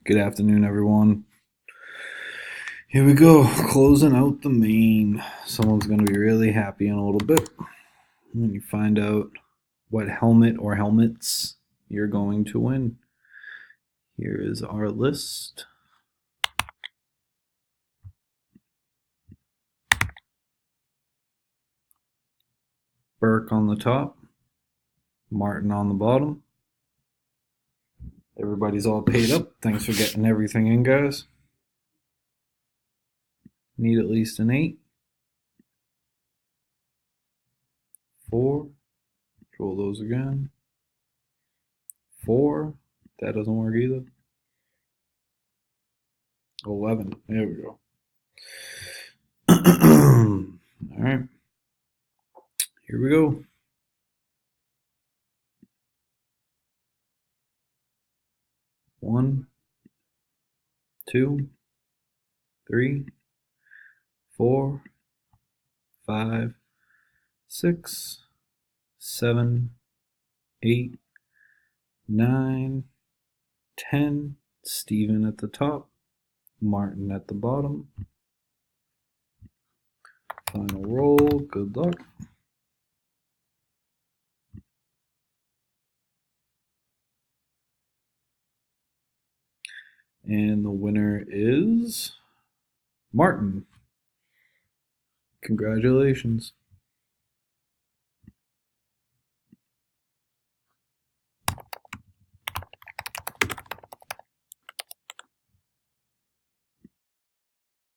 Good afternoon, everyone. Here we go, closing out the main. Someone's going to be really happy in a little bit when you find out what helmet or helmets you're going to win. Here is our list. Burke on the top, Martin on the bottom. Everybody's all paid up. Thanks for getting everything in, guys. Need at least an 8. 4. Roll those again. 4. That doesn't work either. 11. There we go. All right. Here we go. 1, 2, 3, 4, 5, 6, 7, 8, 9, 10. Steven at the top, Martin at the bottom. Final roll. Good luck. And the winner is Martin. Congratulations.